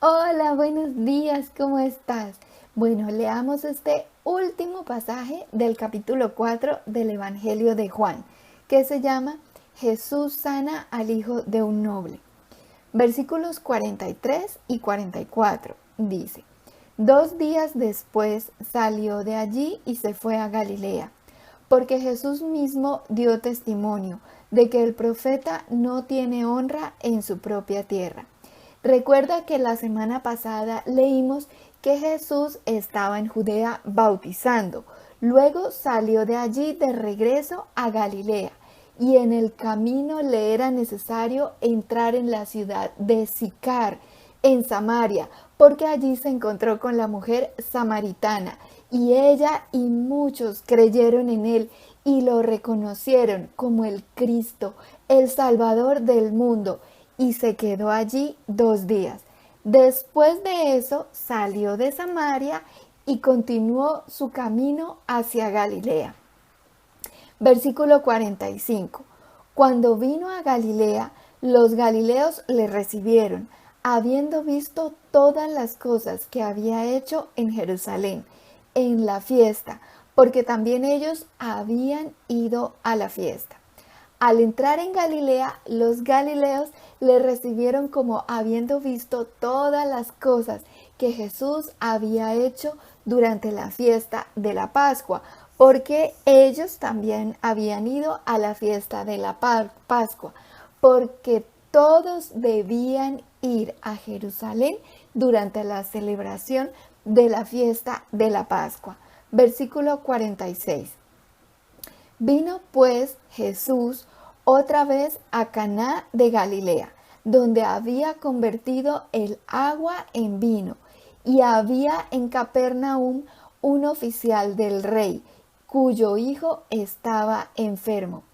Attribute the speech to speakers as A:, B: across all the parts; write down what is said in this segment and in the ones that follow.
A: Hola, buenos días, ¿cómo estás? Bueno, leamos este último pasaje del capítulo 4 del Evangelio de Juan, que se llama Jesús sana al hijo de un noble. Versículos 43 y 44 dice: 2 días después salió de allí y se fue a Galilea, porque Jesús mismo dio testimonio de que el profeta no tiene honra en su propia tierra. Recuerda que la semana pasada leímos que Jesús estaba en Judea bautizando, luego salió de allí de regreso a Galilea y en el camino le era necesario entrar en la ciudad de Sicar, en Samaria, porque allí se encontró con la mujer samaritana y ella y muchos creyeron en él y lo reconocieron como el Cristo, el Salvador del mundo, y se quedó allí 2 días. Después de eso salió de Samaria y continuó su camino hacia Galilea. Versículo 45. Cuando vino a Galilea, los galileos le recibieron, habiendo visto todas las cosas que había hecho en Jerusalén, en la fiesta, porque también ellos habían ido a la fiesta. Al entrar en Galilea, los galileos le recibieron como habiendo visto todas las cosas que Jesús había hecho durante la fiesta de la Pascua, porque ellos también habían ido a la fiesta de la Pascua, porque todos debían ir a Jerusalén durante la celebración de la fiesta de la Pascua. Versículo 46. Vino pues Jesús otra vez a Caná de Galilea, donde había convertido el agua en vino, y había en Capernaum un oficial del rey, cuyo hijo estaba enfermo.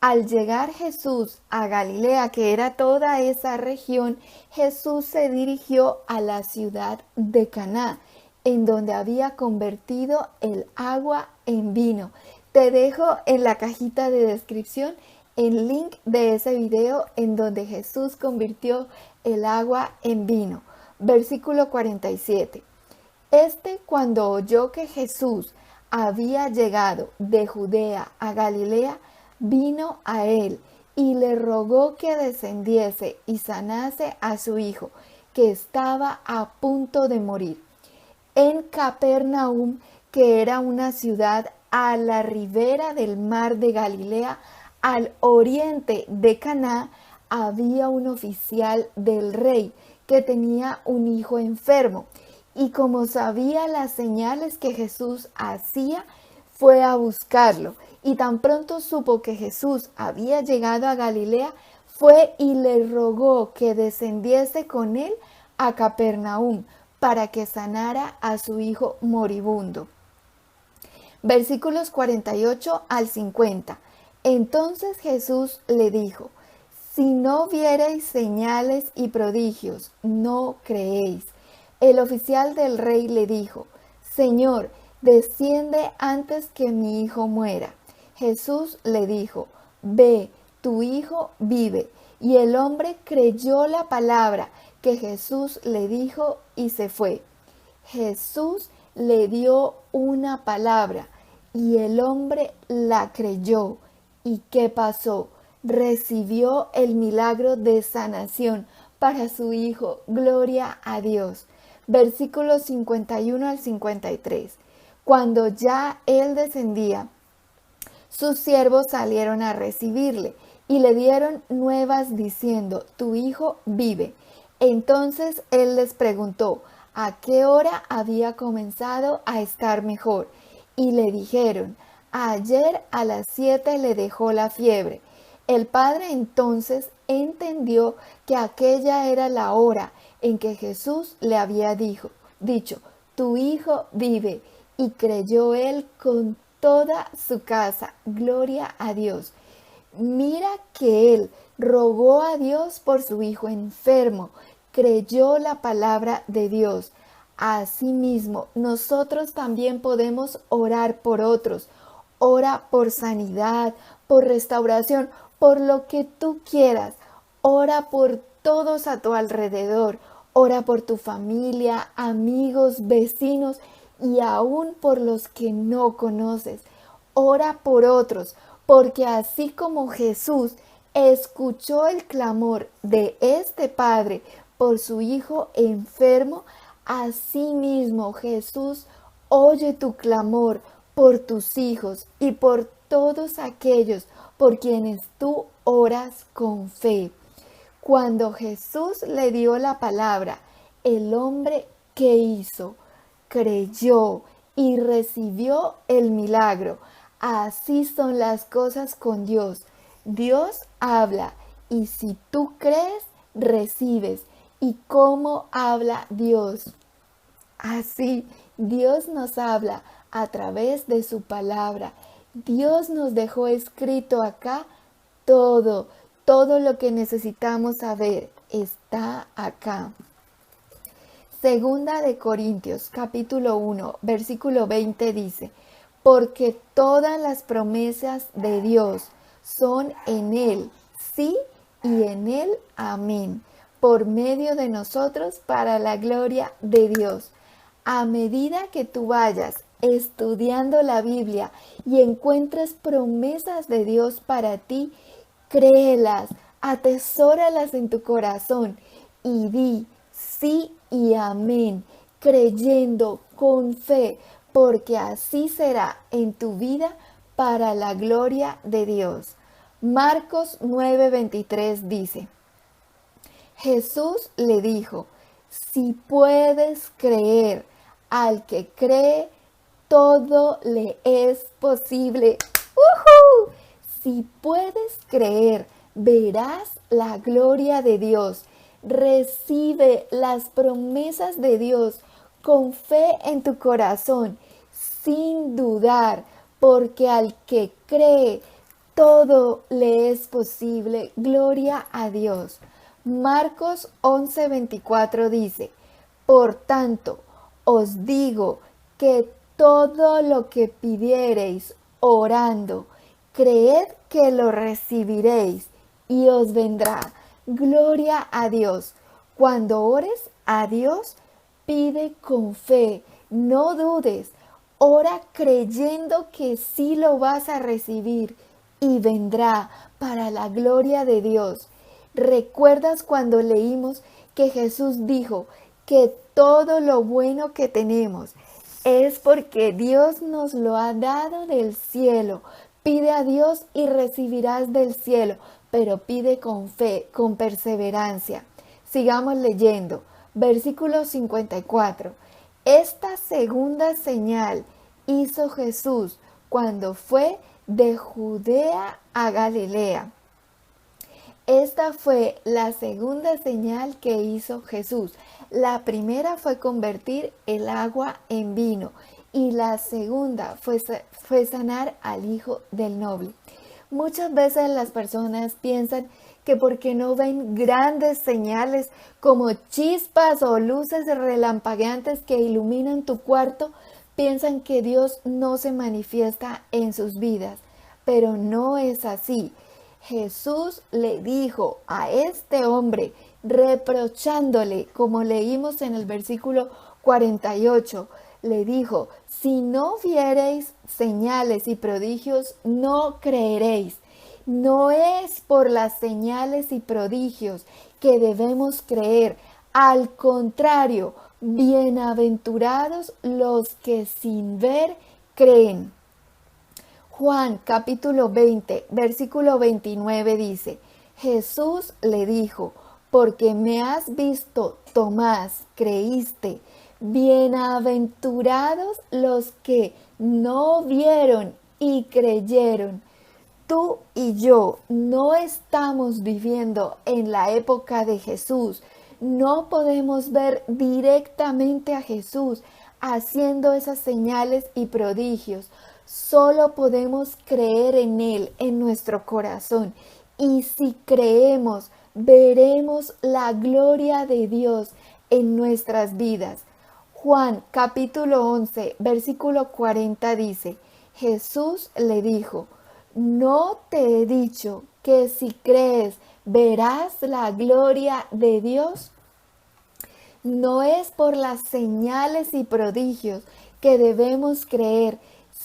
A: Al llegar Jesús a Galilea, que era toda esa región, Jesús se dirigió a la ciudad de Caná, en donde había convertido el agua en vino. Te dejo en la cajita de descripción el link de ese video en donde Jesús convirtió el agua en vino. Versículo 47. Cuando oyó que Jesús había llegado de Judea a Galilea, vino a él y le rogó que descendiese y sanase a su hijo, que estaba a punto de morir. En Capernaum, que era una ciudad a la ribera del mar de Galilea, al oriente de Caná, había un oficial del rey que tenía un hijo enfermo, y como sabía las señales que Jesús hacía, fue a buscarlo, y tan pronto supo que Jesús había llegado a Galilea, fue y le rogó que descendiese con él a Capernaum para que sanara a su hijo moribundo. Versículos 48 al 50. Entonces Jesús le dijo: si no viereis señales y prodigios, no creéis. El oficial del rey le dijo: Señor, desciende antes que mi hijo muera. Jesús le dijo: ve, tu hijo vive. Y el hombre creyó la palabra que Jesús le dijo y se fue. Jesús le dio una palabra y el hombre la creyó. ¿Y qué pasó? Recibió el milagro de sanación para su hijo. Gloria a Dios. Versículos 51 al 53. Cuando ya él descendía, sus siervos salieron a recibirle y le dieron nuevas diciendo: tu hijo vive. Entonces él les preguntó a qué hora había comenzado a estar mejor, y le dijeron: ayer a las 7 le dejó la fiebre. El padre entonces entendió que aquella era la hora en que Jesús le había dicho: tu hijo vive, y creyó él con toda su casa. Gloria a Dios. Mira que él rogó a Dios por su hijo enfermo, creyó la palabra de Dios. Asimismo, nosotros también podemos orar por otros. Ora por sanidad, por restauración, por lo que tú quieras. Ora por todos a tu alrededor. Ora por tu familia, amigos, vecinos y aún por los que no conoces. Ora por otros, porque así como Jesús escuchó el clamor de este padre por su hijo enfermo, asimismo Jesús oye tu clamor por tus hijos y por todos aquellos por quienes tú oras con fe. Cuando Jesús le dio la palabra, el hombre, ¿qué hizo? Creyó y recibió el milagro. Así son las cosas con Dios. Dios habla y si tú crees, recibes. ¿Y cómo habla Dios? Así, Dios nos habla a través de su palabra. Dios nos dejó escrito acá todo, todo lo que necesitamos saber está acá. Segunda de Corintios, capítulo 1, versículo 20 dice, porque todas las promesas de Dios son en Él, sí, y en Él, amén, por medio de nosotros para la gloria de Dios. A medida que tú vayas estudiando la Biblia y encuentres promesas de Dios para ti, créelas, atesóralas en tu corazón y di sí y amén, creyendo con fe, porque así será en tu vida para la gloria de Dios. Marcos 9:23 dice, Jesús le dijo, si puedes creer, al que cree, todo le es posible. ¡Uhú! Si puedes creer, verás la gloria de Dios. Recibe las promesas de Dios con fe en tu corazón, sin dudar, porque al que cree, todo le es posible. Gloria a Dios. Marcos 11:24 dice, por tanto, os digo que todo lo que pidiereis orando, creed que lo recibiréis y os vendrá. Gloria a Dios. Cuando ores a Dios, pide con fe, no dudes. Ora creyendo que sí lo vas a recibir y vendrá para la gloria de Dios. ¿Recuerdas cuando leímos que Jesús dijo que todo lo bueno que tenemos es porque Dios nos lo ha dado del cielo? Pide a Dios y recibirás del cielo, pero pide con fe, con perseverancia. Sigamos leyendo. Versículo 54. Esta segunda señal hizo Jesús cuando fue de Judea a Galilea. Esta fue la segunda señal que hizo Jesús. La primera fue convertir el agua en vino y la segunda fue sanar al hijo del noble. Muchas veces las personas piensan que porque no ven grandes señales como chispas o luces relampagueantes que iluminan tu cuarto, piensan que Dios no se manifiesta en sus vidas. Pero no es así. Jesús le dijo a este hombre, reprochándole, como leímos en el versículo 48, le dijo, si no viereis señales y prodigios, no creeréis. No es por las señales y prodigios que debemos creer. Al contrario, bienaventurados los que sin ver creen. Juan capítulo 20, versículo 29 dice, Jesús le dijo, porque me has visto, Tomás, creíste. Bienaventurados los que no vieron y creyeron. Tú y yo no estamos viviendo en la época de Jesús. No podemos ver directamente a Jesús haciendo esas señales y prodigios. Solo podemos creer en Él, en nuestro corazón. Y si creemos, veremos la gloria de Dios en nuestras vidas. Juan capítulo 11, versículo 40 dice, Jesús le dijo, ¿no te he dicho que si crees verás la gloria de Dios? No es por las señales y prodigios que debemos creer,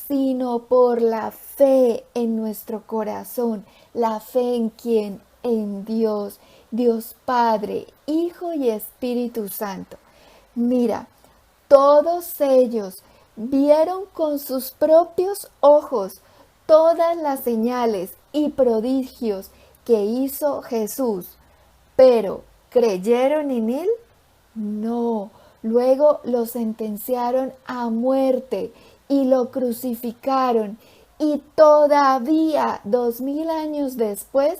A: sino por la fe en nuestro corazón. ¿La fe en quién? En Dios, Dios Padre, Hijo y Espíritu Santo. Mira, todos ellos vieron con sus propios ojos todas las señales y prodigios que hizo Jesús, pero ¿creyeron en él? No. Luego lo sentenciaron a muerte y lo crucificaron. Y todavía, 2000 años después,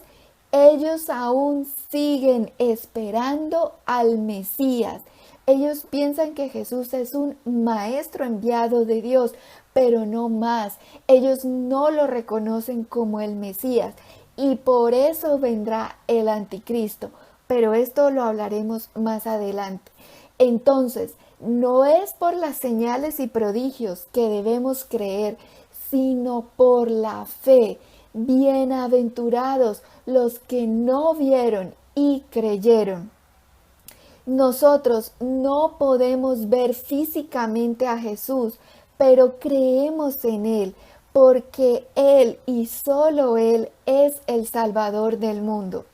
A: ellos aún siguen esperando al Mesías. Ellos piensan que Jesús es un maestro enviado de Dios, pero no más. Ellos no lo reconocen como el Mesías y por eso vendrá el anticristo. Pero esto lo hablaremos más adelante. Entonces, no es por las señales y prodigios que debemos creer, sino por la fe. Bienaventurados los que no vieron y creyeron. Nosotros no podemos ver físicamente a Jesús, pero creemos en Él, porque Él y solo Él es el Salvador del mundo.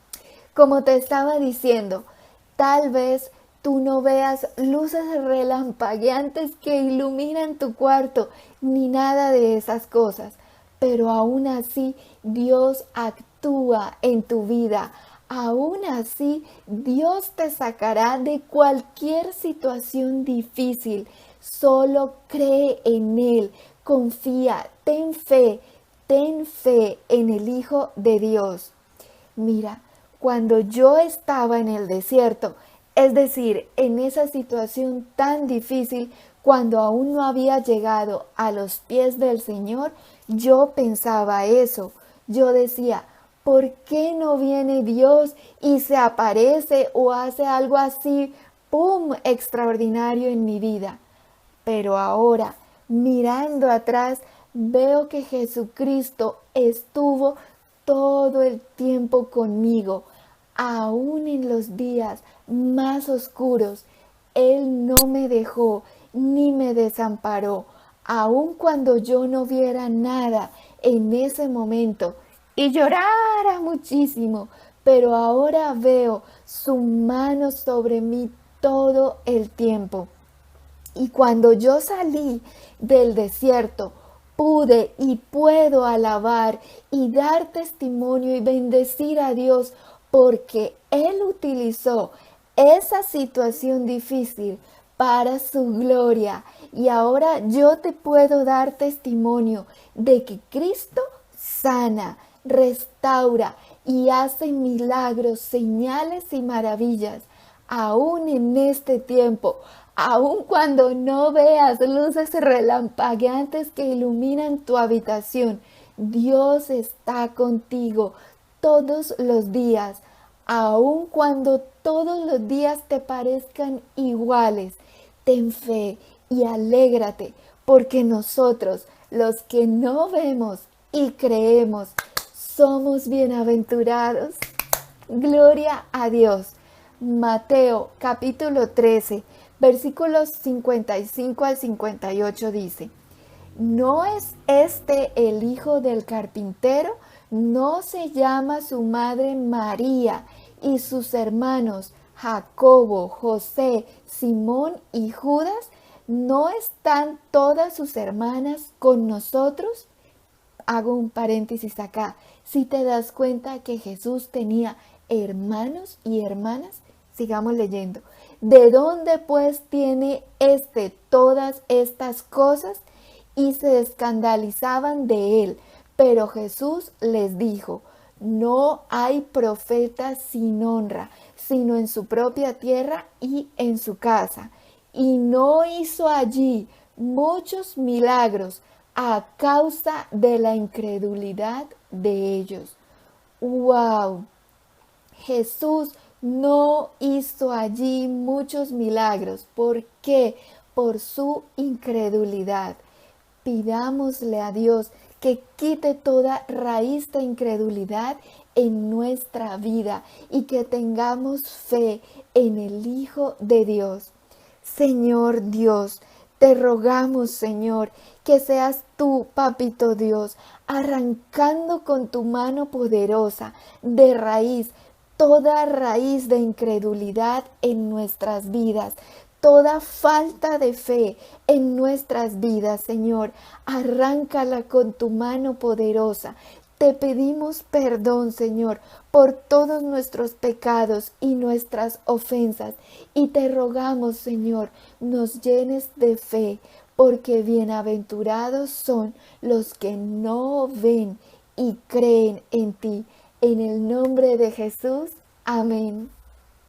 A: Como te estaba diciendo, tal vez tú no veas luces relampagueantes que iluminan tu cuarto, ni nada de esas cosas, pero aún así Dios actúa en tu vida. Aún así, Dios te sacará de cualquier situación difícil. Solo cree en Él, confía, ten fe en el Hijo de Dios. Mira, cuando yo estaba en el desierto, es decir, en esa situación tan difícil, cuando aún no había llegado a los pies del Señor, yo pensaba eso. Yo decía, ¿por qué no viene Dios y se aparece o hace algo así, ¡pum!, extraordinario en mi vida? Pero ahora, mirando atrás, veo que Jesucristo estuvo todo el tiempo conmigo, aún en los días más oscuros. Él no me dejó ni me desamparó, aun cuando yo no viera nada en ese momento y llorara muchísimo, pero ahora veo su mano sobre mí todo el tiempo. Y cuando yo salí del desierto, pude y puedo alabar y dar testimonio y bendecir a Dios porque Él utilizó esa situación difícil para su gloria. Y ahora yo te puedo dar testimonio de que Cristo sana, restaura y hace milagros, señales y maravillas, aún en este tiempo. Aun cuando no veas luces relampagueantes que iluminan tu habitación, Dios está contigo todos los días. Aun cuando todos los días te parezcan iguales, ten fe y alégrate, porque nosotros, los que no vemos y creemos, somos bienaventurados. Gloria a Dios. Mateo capítulo 13. Versículos 55 al 58 dice, ¿no es este el hijo del carpintero? ¿No se llama su madre María y sus hermanos Jacobo, José, Simón y Judas? ¿No están todas sus hermanas con nosotros? Hago un paréntesis acá. Si te das cuenta que Jesús tenía hermanos y hermanas, sigamos leyendo. ¿De dónde pues tiene todas estas cosas? Y se escandalizaban de él. Pero Jesús les dijo, no hay profeta sin honra, sino en su propia tierra y en su casa. Y no hizo allí muchos milagros a causa de la incredulidad de ellos. ¡Wow! Jesús no hizo allí muchos milagros. ¿Por qué? Por su incredulidad. Pidámosle a Dios que quite toda raíz de incredulidad en nuestra vida y que tengamos fe en el Hijo de Dios. Señor Dios, te rogamos, Señor, que seas tú, Papito Dios, arrancando con tu mano poderosa de raíz, toda raíz de incredulidad en nuestras vidas, toda falta de fe en nuestras vidas, Señor. Arráncala con tu mano poderosa. Te pedimos perdón, Señor, por todos nuestros pecados y nuestras ofensas. Y te rogamos, Señor, nos llenes de fe, porque bienaventurados son los que no ven y creen en ti. En el nombre de Jesús. Amén.